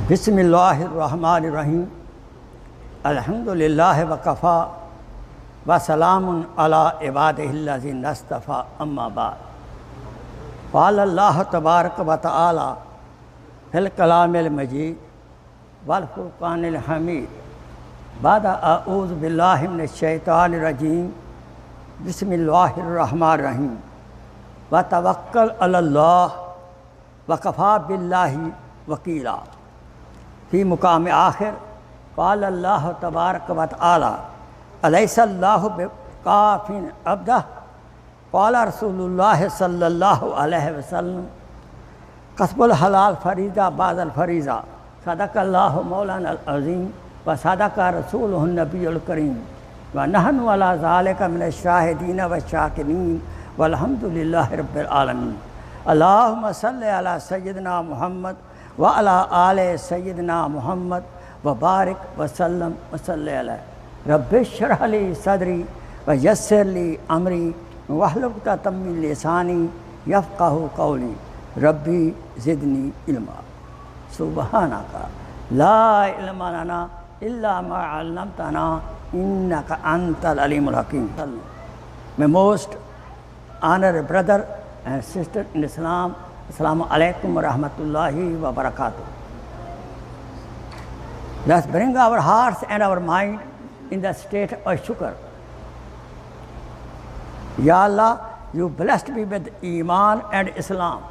बिस्मिल्लाहिर्रहमानिर्रहीम अल्हम्दुलिल्लाहि वकफ़ा व सलामुन अला इबादिहिल्लज़ीना इस्तफ़ा अम्मा बाद क़ाल अल्लाहु तबारक व तआला फिल कलामिल मजीद वल फ़ुरक़ानिल हमीद बादा अऊज़ु बिल्लाहि मिनश शैतानिर रजीम बिस्मिल्लाहिर्रहमानिर्रहीम व तवक्कल अलल्लाह व कफ़ा बिल्लाहि वकीला फ़ी मुक़ाम आखिर क़ाल अल्लाहु तबारक व तआला अलैहिस्सलाहु बिकाफ़िन अब्दह क़ाल रसूलुल्लाह सल्लल्लाहु अलैहि वसल्लम कसबुल हलाल फ़रीज़ा बादल फ़रीज़ा सदक़ल्लाहु मौलाना अज़ीम व सदक़ रसूलुहुन नबियुल करीम व नहनु अला ज़ालिका मिनश शाहिदीन व शाकिरीन वल्हम्दुलिल्लाहि रब्बिल आलमीन। अल्लाहुम्मा सल्लि अला सय्यिदिना मुहम्मद व अला आले सय्यिदिना मुहम्मद व बारिक व सल्लम व सल्लि अलैहि रब्बि इश्रह ली सदरी व यस्सिर ली अमरी वहलुल उक़दतम मिन लिसानी यफ़क़हू क़ौली रब्बी ज़िदनी इल्मा। सुब्हानका ला इल्मा लना इल्ला मा अल्लमतना इन्नका अंतल अलीमुल हकीम। My most honored brother and sister in Islam, Assalamu alaikum wa rahmatullahi wa barakatuh. Let's bring our hearts and our mind in the state of shukr. Ya Allah, you blessed me with iman and Islam.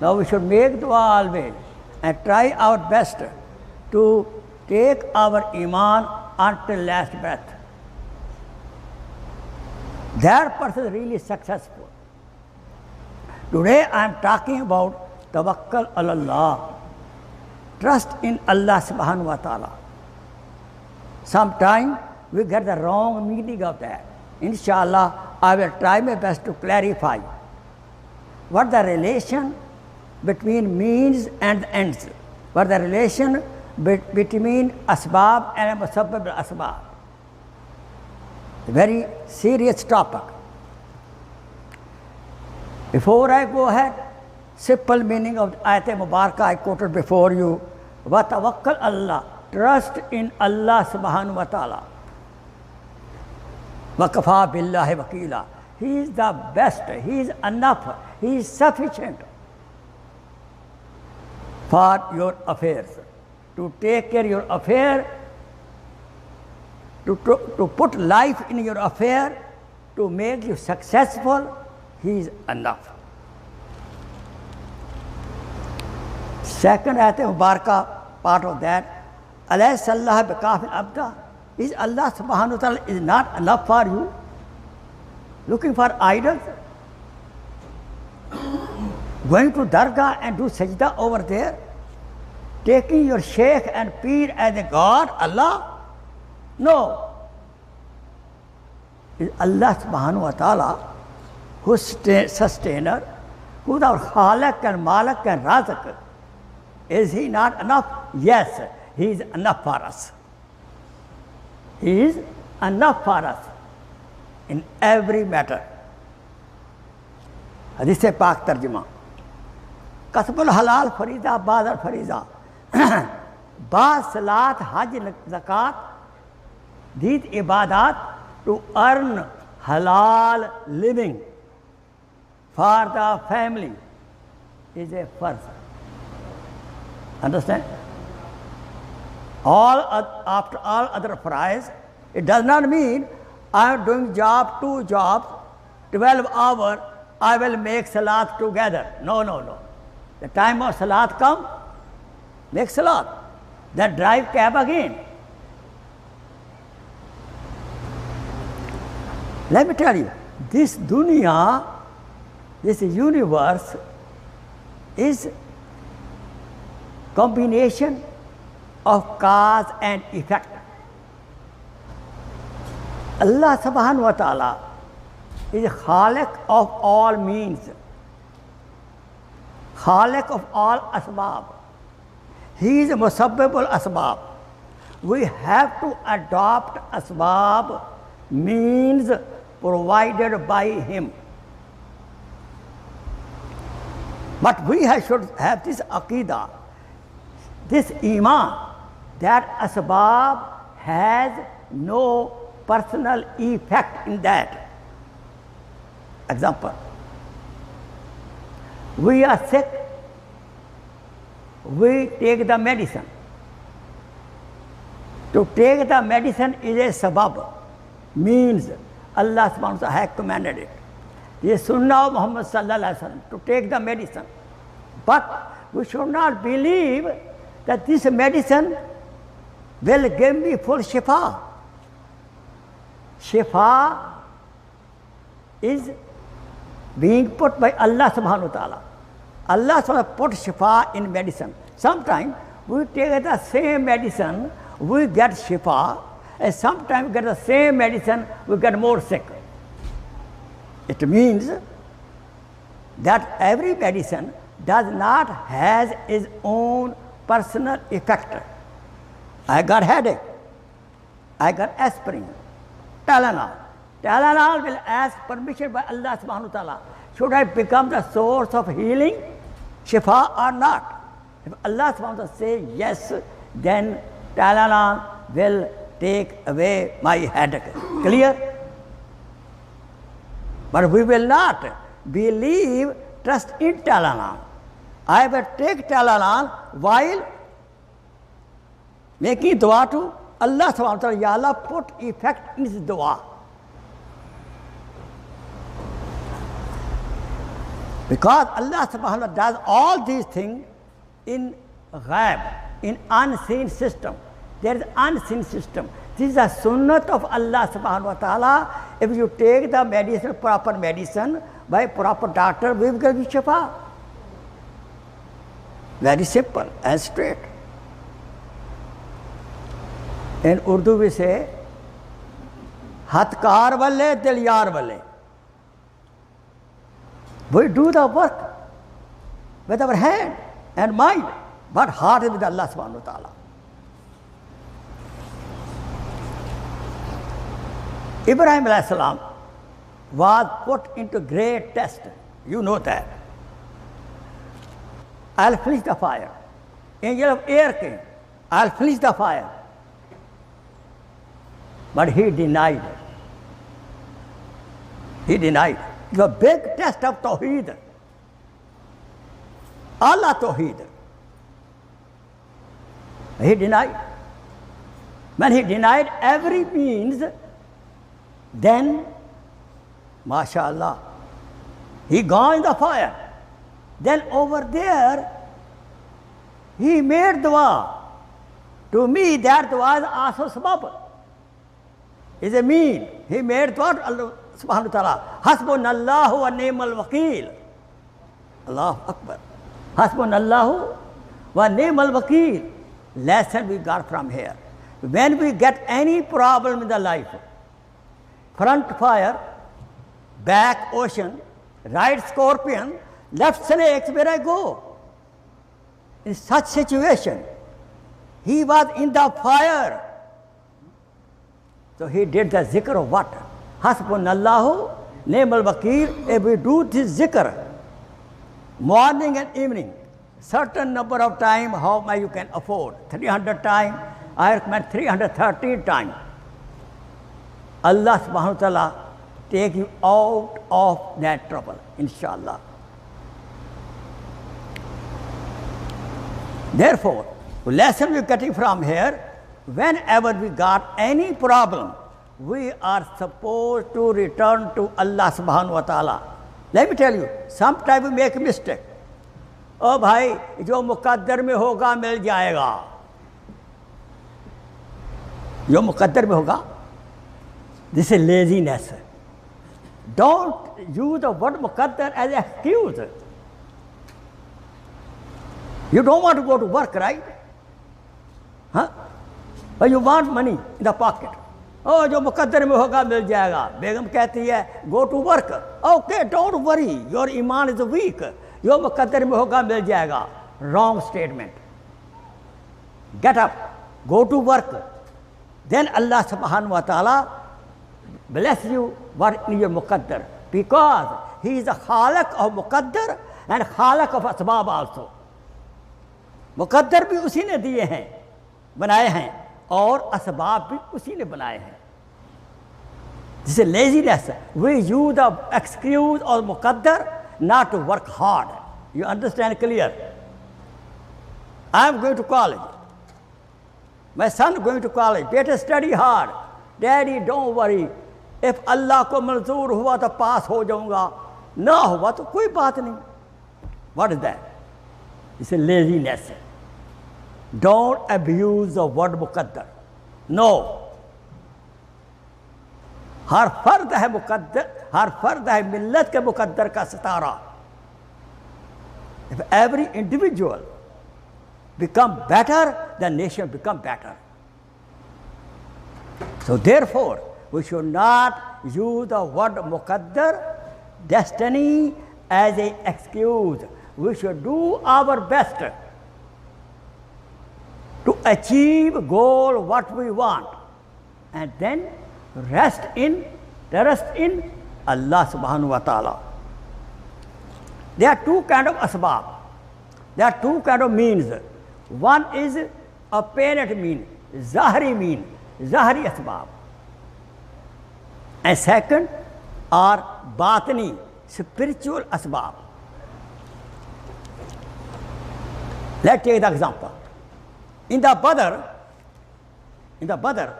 Now we should make dua always and try our best to take our iman until last breath. That person is really successful. Today I am talking about tawakkal Allah, trust in Allah subhanahu wa ta'ala. Sometimes we get the wrong meaning of that. Inshallah, I will try my best to clarify what the relation between means and ends, what the relation between asbab and musabbab al-asbab. A very serious topic. Before I go ahead, simple meaning of the ayat mubarakah I quoted before you, wa tawakkal Allah, trust in Allah subhanahu wa ta'ala. Wa kafa billahi wakila. He is the best, He is enough, He is sufficient for your affairs. To take care of your affair, to put life in your affair, to make you successful, He is enough. Second ayat mubarakah, part of that, alayhi sallahu bikafin abda. Is Allah subhanahu wa ta'ala is not enough for you? Looking for idols? Going to dargah and do sajda over there? Taking your Sheikh and Pir as a God, Allah? No. Is Allah subhanahu wa ta'ala, who's sustainer, who's our Khalik and Malik and Razak. Is He not enough? Yes, He is enough for us. He is enough for us in every matter. Hadith Pak Tarjuma. Kasbul halal fariza badal fariza. Ba salat hajj zakat. These ibadat to earn halal living for the family is a farz. Understand? After all other fries, it does not mean I am doing job, 2 jobs, 12 hours, I will make salat together. No, no, no. The time of salat come, make salat. Then drive cab again. Let me tell you, this dunya, this universe is combination of cause and effect. Allah subhanahu wa ta'ala is Khalik of all means, Khalik of all asbab. He is musabbibul asbab. We have to adopt asbab, means provided by Him. But we should have this aqidah. this iman, that asbab has no personal effect in that. Example, we are sick, we take the medicine. To take the medicine is a sabab, means Allah subhanahu wa ta'ala has commanded it. This is Sunnah of Muhammad sallallahu alaihi wasallam, to take the medicine. But we should not believe that this medicine will give me full shifa. Shifa is being put by Allah subhanahu wa ta'ala. Allah subhanahu wa ta'ala put shifa in medicine. Sometimes we take the same medicine, we get shifa, and sometimes we get the same medicine, we get more sick. It means that every medicine does not have its own personal effect. I got headache, I got aspirin, Tylenol. Tylenol will ask permission by Allah subhanahu wa ta'ala. Should I become the source of healing, shifa or not? If Allah subhanahu wa ta'ala says yes, then Tylenol will take away my headache. Clear? But we will not believe, trust in Tylenol. I will take Tylenol while making dua to Allah subhanahu wa ta'ala. Ya Allah, put effect in his dua. Because Allah subhanahu wa ta'ala does all these things in ghaib, in unseen system. There is unseen system. This is a sunnat of Allah subhanahu wa ta'ala. If you take the medicine, proper medicine, by proper doctor, we will give you shifa. Very simple and straight. In Urdu we say, hatkar walle, dil yar walle. We do the work with our hand and mind, but heart is with Allah subhanahu wa ta'ala. Ibrahim alayhi salam was put into great test. You know that. I'll finish the fire. Angel of air came. I'll finish the fire. But he denied. He denied. It was a big test of Tawheed. Allah Tawheed. He denied. When he denied every means, then, mashallah, he gone in the fire. Then over there, he made dua. To me, that dua is also sabab. Is a mean. He made dua to Allah subhanahu wa ta'ala. Hasbunallahu wa ni'mal wakeel. Allahu Akbar. Hasbunallahu wa ni'mal wakeel. Lesson we got from here. When we get any problem in the life, front fire, back ocean, right scorpion, left snakes, where I go? In such situation, he was in the fire. So he did the zikr of what? Hasbunallahu ni'mal wakeel. If we do this zikr, morning and evening, certain number of time, how much you can afford? 300 times, I recommend 313 times. Allah subhanahu wa ta'ala take you out of that trouble, inshallah. Therefore, the lesson we're getting from here, whenever we got any problem, we are supposed to return to Allah subhanahu wa ta'ala. Let me tell you, sometimes we make a mistake. Oh bhai, jo muqaddar mein hoga mil jayega. Jo muqaddar mein hoga. This is laziness. Don't use the word muqaddar as an excuse. You don't want to go to work, right? Huh? But you want money in the pocket. Oh, jo muqaddar mein hoga mil jayega. Begum kehti hai, go to work. Okay, don't worry. Your iman is weak. Jo muqaddar mein hoga mil jayega. Wrong statement. Get up. Go to work. Then Allah subhanahu wa ta'ala bless you what in your muqaddar, because he is a khalaq of muqaddar and khalaq of asbab also. मुकद्दर भी उसी ने दिए हैं, बनाए हैं, और असबाब भी उसी ने बनाए हैं. जैसे laziness, we use the excuse और मुकद्दर not to work hard. You understand clear? I am going to college. My son going to college. Better study hard. Daddy, don't worry. If Allah को मंजूर हुआ तो पास हो जाऊंगा, ना हुआ तो कोई बात नहीं. What is that? It's a laziness. Don't abuse the word Muqaddar. No. हर फर्द है मुकद्दर, हर फर्द है मिल्लत के मुकद्दर का सितारा. If every individual become better, the nation become better. So therefore, we should not use the word muqaddar, destiny, as an excuse. We should do our best to achieve goal what we want, and then trust in Allah subhanahu wa ta'ala. There are two kind of asbab. There are two kind of means. One is apparent mean, zahri asbab. And second are batini, spiritual asbab. Let's take the example. In the Badr,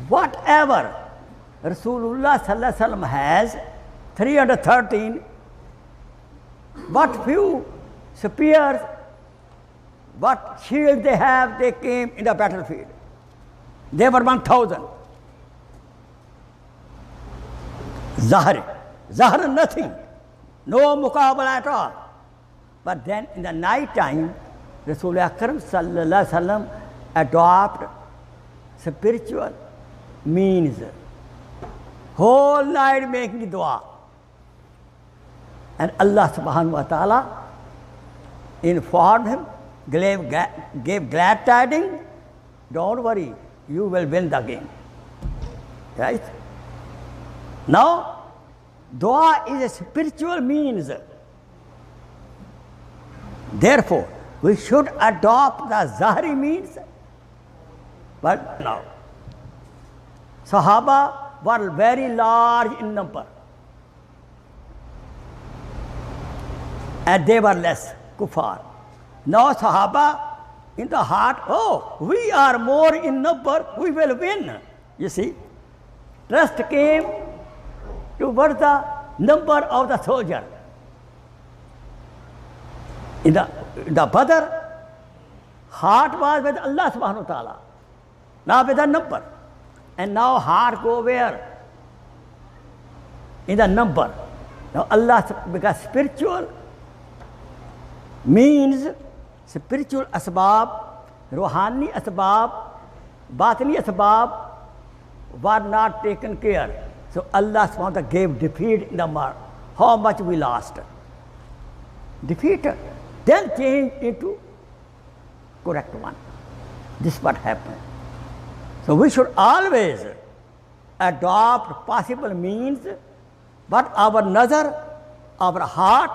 whatever Rasulullah sallallahu alaihi wasallam has, 313, what few spears, what shield they have, they came in the battlefield. They were 1,000. Zahr nothing, no muqabala at all. But then in the night time, Rasulullah Akram sallallahu alaihi wasallam adopt spiritual means. Whole night making dua. And Allah subhanahu wa ta'ala informed him, gave glad tidings, don't worry, you will win the game. Right? Now, dua is a spiritual means. Therefore, we should adopt the zahri means. But now, Sahaba were very large in number. And they were less, kuffar. Now Sahaba in the heart, oh, we are more in number, we will win. You see, trust came towards the number of the soldier. In the Badr, heart was with Allah subhanahu wa ta'ala, not with the number. And now heart go where? In the number. Now Allah, because spiritual means, spiritual asbab, ruhani asbab, batini asbab were not taken care. So Allah subhanahu wa ta'ala gave defeat in the mar. How much we lost? Defeated. Then changed into correct one. This is what happened. So we should always adopt possible means, but our nazar, our heart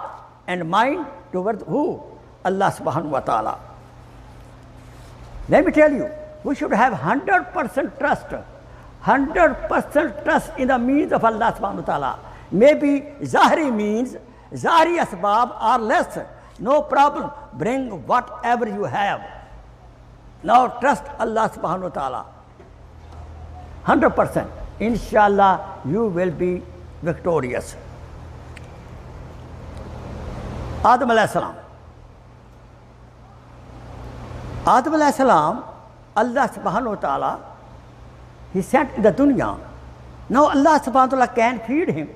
and mind towards who? Allah subhanahu wa ta'ala. Let me tell you, we should have 100% trust. 100% trust in the means of Allah subhanahu wa ta'ala. Maybe zahri means, zahri asbab are less. No problem. Bring whatever you have. Now trust Allah subhanahu wa ta'ala. 100%. Inshallah, you will be victorious. Adam alayhi salam. Adam alayhi salam, Allah subhanahu wa ta'ala, he sent in the dunya. Now Allah subhanahu wa ta'ala can feed him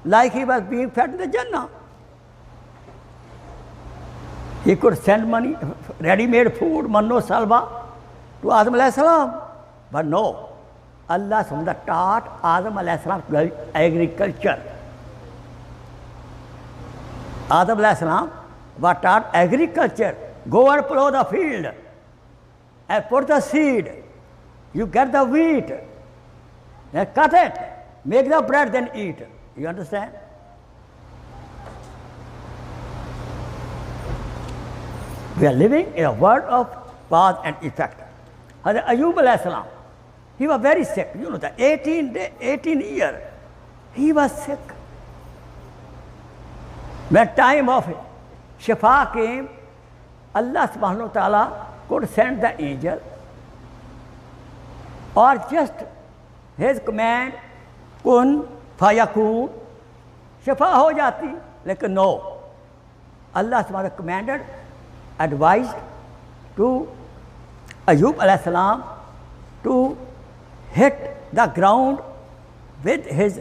like he was being fed in the Jannah. He could send money, ready-made food, manno salva, to Adam alayhi salam. But no, Allah subhanahu wa ta'ala taught Adam alayhi salam agriculture. Adam alayhi salam was taught agriculture. Go and plow the field and put the seed. You get the wheat, then cut it, make the bread, then eat. You understand? We are living in a world of cause and effect. Hazrat Ayub alayhi salam, he was very sick. You know that 18 years, he was sick. When time of Shifa came, Allah subhanahu wa ta'ala could send the angel, or just his command, kun fayakun, Shifa ho jati. Lekin no. Allah subhanahu wa ta'ala commanded, advised to Ayub alayhi salam to hit the ground with his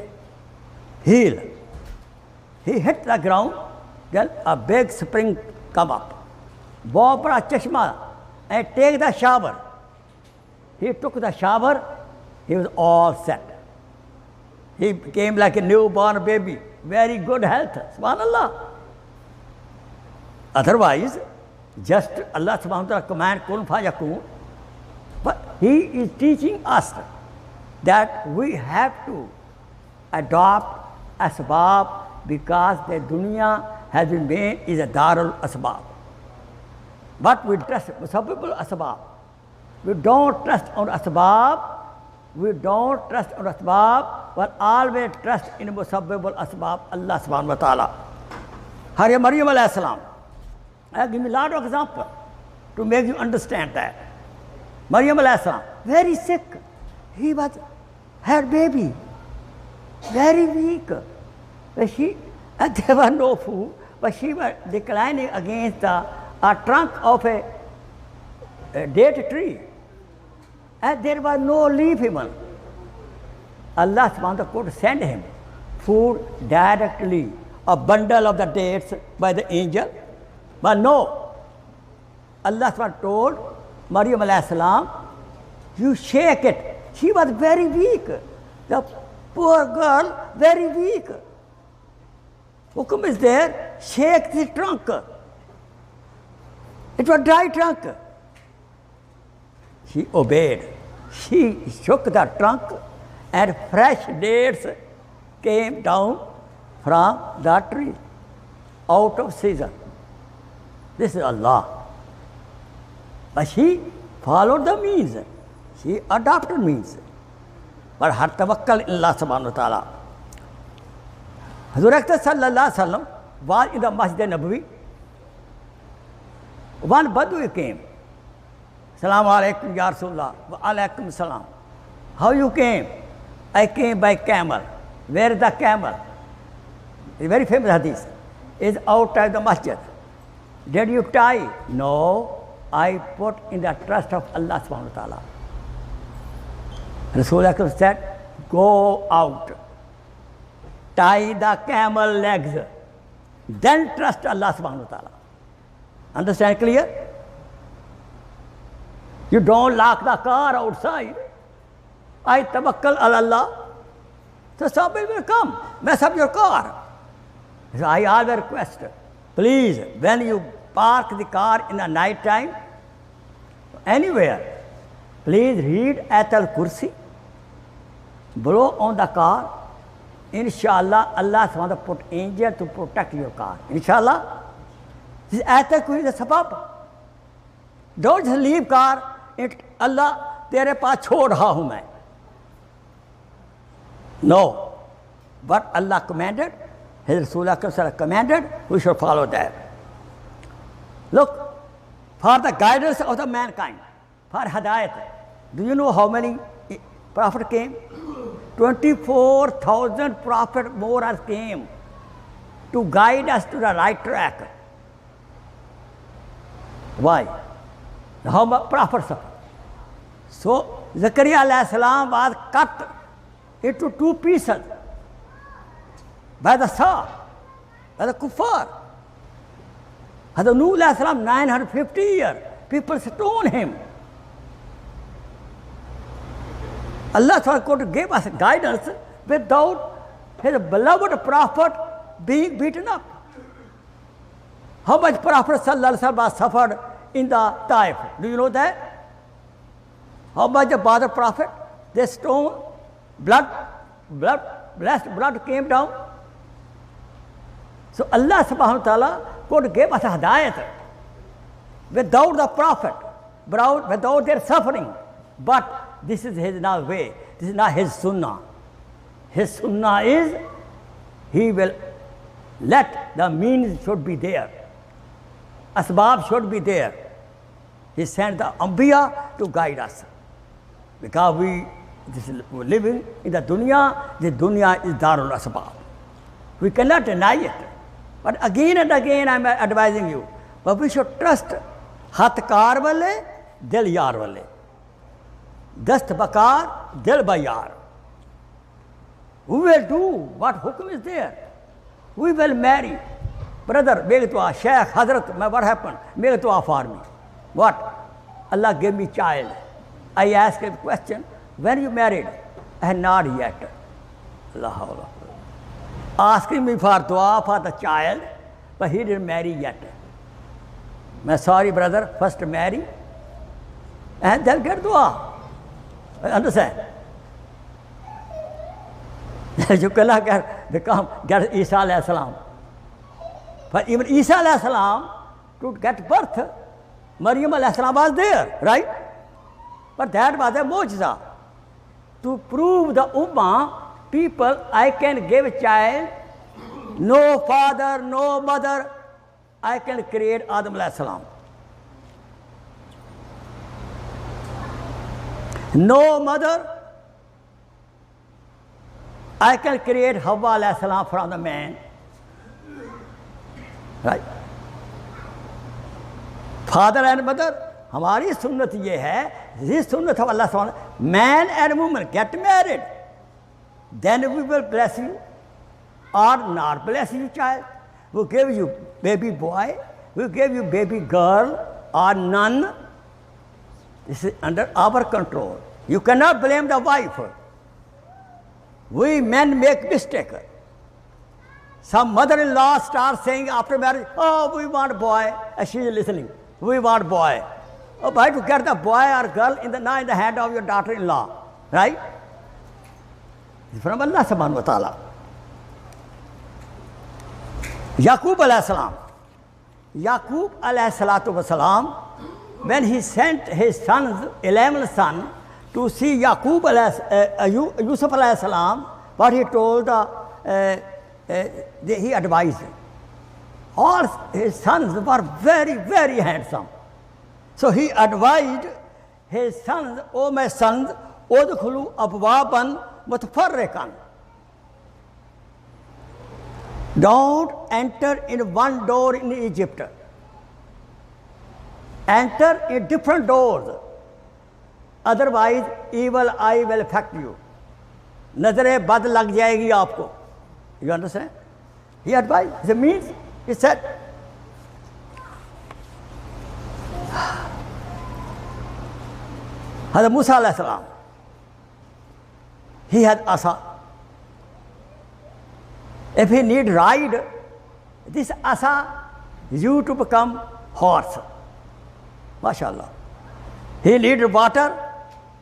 heel. He hit the ground, then a big spring come up. Bahut bada chashma, and take the shower. He took the shower, he was all set. He became like a newborn baby, very good health, subhanallah. Otherwise, just Allah subhanahu wa ta'ala command kun fayakun. But he is teaching us that we have to adopt asbab, because the dunya has been made is a darul asbab. But we trust musabbibul asbab. We don't trust on asbab. We don't trust on asbab, but always trust in musabbibul asbab, Allah subhanahu wa ta'ala. Hari Maryam alayhi salam. I'll give you a lot of examples to make you understand that. Maryam alayhi salam, very sick. He had baby, very weak. And there was no food, but she was declining against a trunk of a date tree. And there was no leaf even. Allah subhanahu wa ta'ala could send him food directly, a bundle of the dates by the angel. But no, Allah subhanahu wa ta'ala told Maryam alayhi salam, you shake it. She was very weak. The poor girl, very weak. Hukum is there, shake the trunk. It was dry trunk. She obeyed. She shook the trunk and fresh dates came down from the tree, out of season. This is Allah. But she followed the means. She adopted means. But her tawakkal in Allah subhanahu wa ta'ala. Hazrat Akbar sallallahu alaihi wasallam was in the Masjid Nabawi. One Badui came. Assalamu alaikum ya Rasulullah. Wa alaikum salam. How you came? I came by camel. Where is the camel? A very famous hadith. Is outside the masjid. Did you tie? No. I put in the trust of Allah subhanahu wa ta'ala. Rasulullah said, go out. Tie the camel legs. Then trust Allah subhanahu wa ta'ala. Understand clear? You don't lock the car outside. I tawakkal ala Allah. So somebody will come, mess up your car. So I always request, please, when you park the car in the night time, anywhere, please read Ayatul Kursi, blow on the car. Inshallah, Allah subhanahu wa ta'ala put angel to protect your car. Inshallah. This Ayatul Kursi is a sabab. Don't just leave car. Allah, tere paas chhod raha hu main. No. But Allah commanded, His Rasulullah commanded, we should follow that. Look, for the guidance of the mankind, for Hidayat, do you know how many prophets came? 24,000 prophets more as came to guide us to the right track. Why? How much prophets suffer? So, Zakaria alayhi salam was cut into two pieces by the Shah, by the Kuffar. Hazrat Nuh alayhi salam, 950 years, people stoned him. Allah could give us guidance without His beloved prophet being beaten up. How much Prophet sallallahu alaihi wasallam was suffered in the Taif? Do you know that? How much the other prophet? They stoned, blood came down. So Allah subhanahu wa ta'ala could give us a hidayat. without the Prophet, without their suffering. But this is his not way. This is not his sunnah. His sunnah is he will let the means should be there. Asbab should be there. He sent the Anbiya to guide us. Because we living in the dunya is Darul Asbab. We cannot deny it. But again and again I am advising you, but we should trust Hat kar wale, dil yar wale. Dast bakar, dil bayar. We will do what hukum is there. We will marry. Brother, make dua, Sheikh, Hazrat, what happened? Make dua for me. What? Allah gave me child. I asked him a question, when you married? I had not yet. Allah. Asking me for dua for the child, but he didn't marry yet. I'm sorry, brother, first marry and then get dua. Understand? You cannot get Isa alayhi salam. But even Isa alayhi salam, to get birth, Maryam alayhi salam was there, right? But that was a mu'jiza. To prove the ummah, people, I can give a child, no father, no mother, I can create Adam alayhi salam. No mother, I can create Hawwa alayhi salam from the man. Right? Father and mother, हमारी सुन्नत ये है, this sunnat of Allah subhanahu, man and woman get married, then we will bless you or not bless you child. We'll give you baby boy, we'll give you baby girl or none. This is under our control. You cannot blame the wife. We men make mistake. Some mother-in-law starts saying after marriage, oh, we want boy, and she is listening. We want boy. Oh, why to get the boy or girl now in the hand of your daughter-in-law, right? It's from Allah subhanahu wa ta'ala. Yaqub alayhi salam. Yaqub alayhi salatu wa salam, when he sent his sons, 11 sons, to see Yaqub Yusuf alayhi salam, what he told, he advised. All his sons were very, very handsome. So he advised his sons, O my sons, udkhulu abwaban mutafarriqan. Don't enter in one door in Egypt. Enter in different doors. Otherwise, evil eye will affect you. Nazare bad lag jayegi aapko. You understand? He advised. It means, he said, Hazrat Musa alayhi salam, he had asa. If he need ride, this asa used to become horse. MashaAllah. He needed water,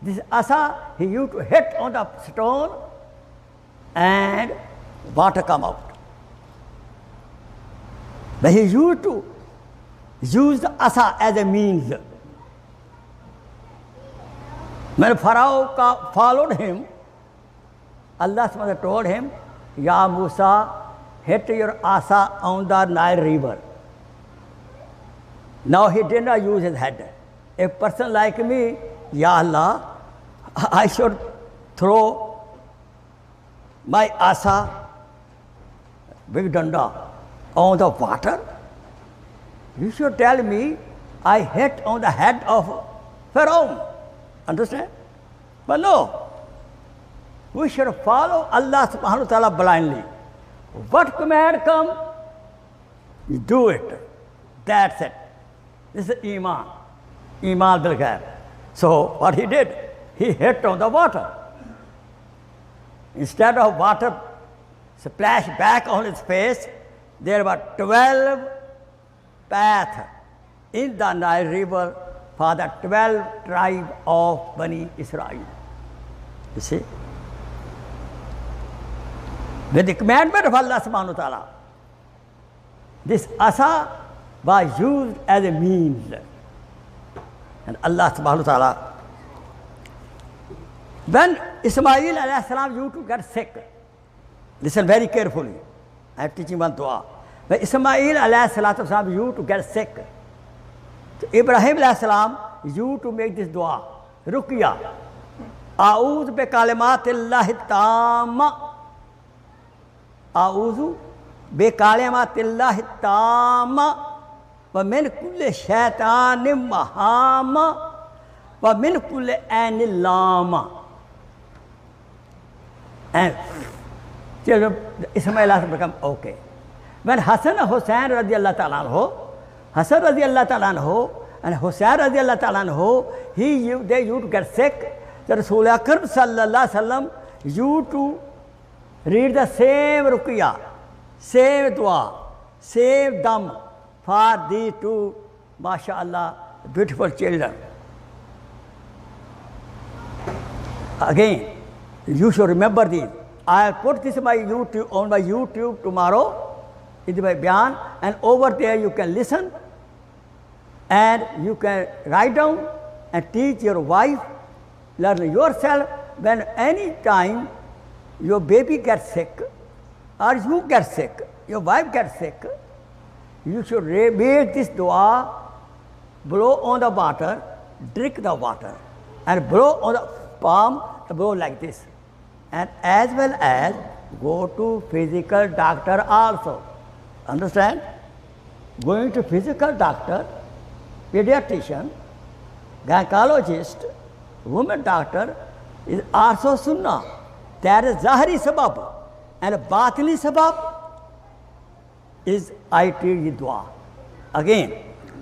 this asa he used to hit on the stone and water come out. But he used to use the asa as a means. When Pharaoh followed him, Allah SWT told him, Ya Musa, hit your asa on the Nile river. Now he did not use his head. A person like me, Ya Allah, I should throw my asa, big danda, on the water? You should tell me I hit on the head of Pharaoh. Understand? But no. We should follow Allah subhanahu wa ta'ala blindly. What command come, you do it. That's it. This is iman. Iman bil ghaib. So what he did, he hit on the water. Instead of water splash back on his face, there were 12 paths in the Nile river for the 12 tribes of Bani Israel. You see? With the commandment of Allah subhanahu wa ta'ala, this asa was used as a means. And Allah subhanahu wa ta'ala, when Ismail alayhi salam used to get sick, listen very carefully, I am teaching one dua. When Ismail alayhi salam used to get sick, so Ibrahim alayhi salam used to make this dua, ruqya, a'udhu bi kalimatillahi tamma, a'udhu bi kalimatillahi tamma, wa min kulli shaitanim mahama, wa min kulli ainil lama. And Ismail has become okay. When Hassan and Hussain radiallahu ta'ala anhu, Hassan radiallahu ta'ala anhu and Hussain radiallahu ta'ala anhu, they used to get sick. The Rasul Akram sallallahu alaihi wasallam used to read the same ruqya, same dua, same dam for these two, mashallah, beautiful children. Again, you should remember this. I'll put this on my YouTube tomorrow, in my bayan, and over there you can listen and you can write down and teach your wife, learn yourself. When any time your baby gets sick or you get sick, your wife gets sick, you should make this dua, blow on the water, drink the water, and blow on the palm, blow like this. And as well as go to physical doctor also. Understand? Going to physical doctor, pediatrician, gynecologist, woman doctor is also sunnah. That is zahiri sabab. And batini sabab is I teach dua. Again,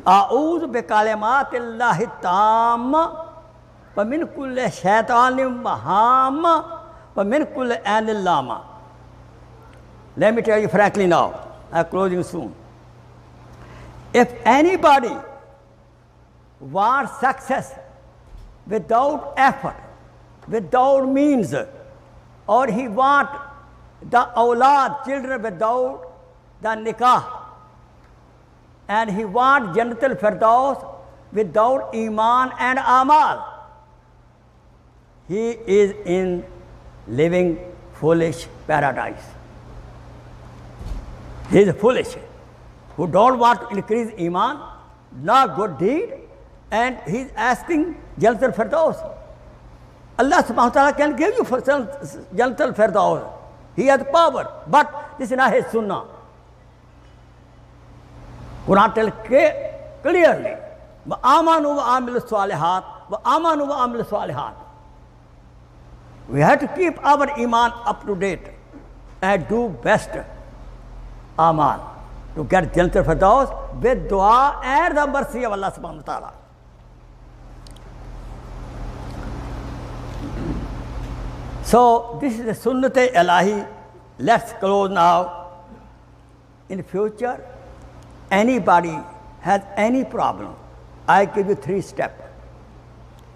a'udhu bi kalimatillahi tamma wa min kulli shaitanim mahama wa min kulli ainil lama. Let me tell you frankly now, I'm closing soon. If anybody wants success without effort, without means, or he wants the aulad, children without the nikah, and he wants Jannat al-Firdaus without iman and aamal, he is in living foolish paradise. He is foolish, who don't want to increase iman, not good deed, and he is asking Jannat al-Firdaus. Allah subhanahu wa ta'ala can give you Jannat al-Firdaus. He has power, but this is not his sunnah. Quran tells clearly, وَآمَنُوا وَآمِلُوا الصَّالِحَاتِ وَآمَنُوا وَآمِلُوا الصَّالِحَاتِ. We have to keep our iman up to date and do best aamal to get Jannat al-Firdaus with dua and the mercy of Allah subhanahu wa ta'ala. So this is the sunnat-e-ilahi. Let's close now. In future, anybody has any problem, I give you 3 steps.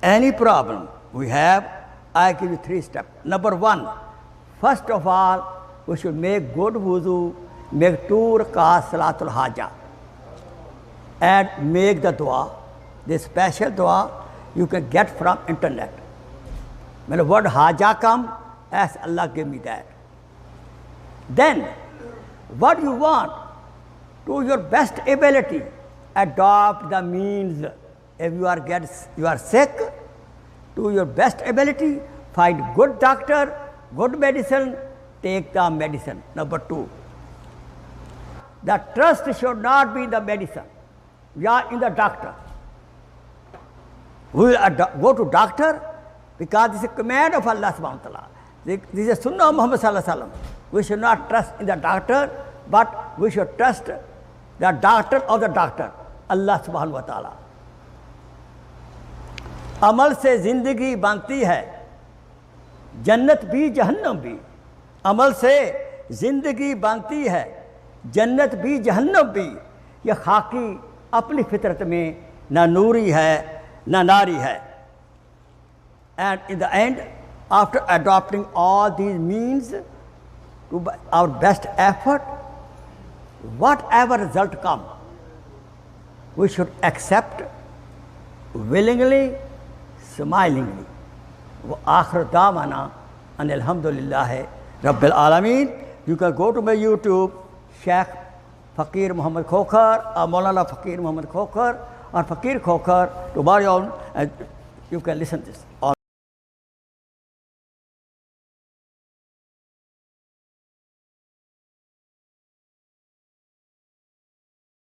Any problem we have, I give you 3 steps. Number 1, first of all, we should make good wuzu, make 2 rakat salatul hajjah, and make the dua. This special dua you can get from internet. When the word hajjah comes, ask Allah, give me that. Then, what you want, to your best ability, adopt the means. If you are sick, to your best ability, find good doctor, good medicine, take the medicine. Number 2, the trust should not be in the medicine. We are in the doctor. We will go to doctor because this is a command of Allah subhanahu wa ta'ala. This is a sunnah of Muhammad sallallahu alaihi wasallam. We should not trust in the doctor, but we should trust the doctor of the doctor, Allah subhanahu wa ta'ala. अमल से जिंदगी बनती है, जन्नत भी जहन्नम भी. अमल से जिंदगी बनती है, जन्नत भी जहन्नम भी. ये खाकी अपनी फितरत में ना नूरी है ना नारी है. And in the end, after adopting all these means to our best effort, whatever result comes, we should accept willingly, smilingly. Akhir da'wana and alhamdulillah Rabbil Alameen. You can go to my YouTube, Sheikh Faqir Muhammad Khokhar, or Molana Faqir Muhammad Khokhar, or Faqir Khokhar, to buy on, and you can listen to this.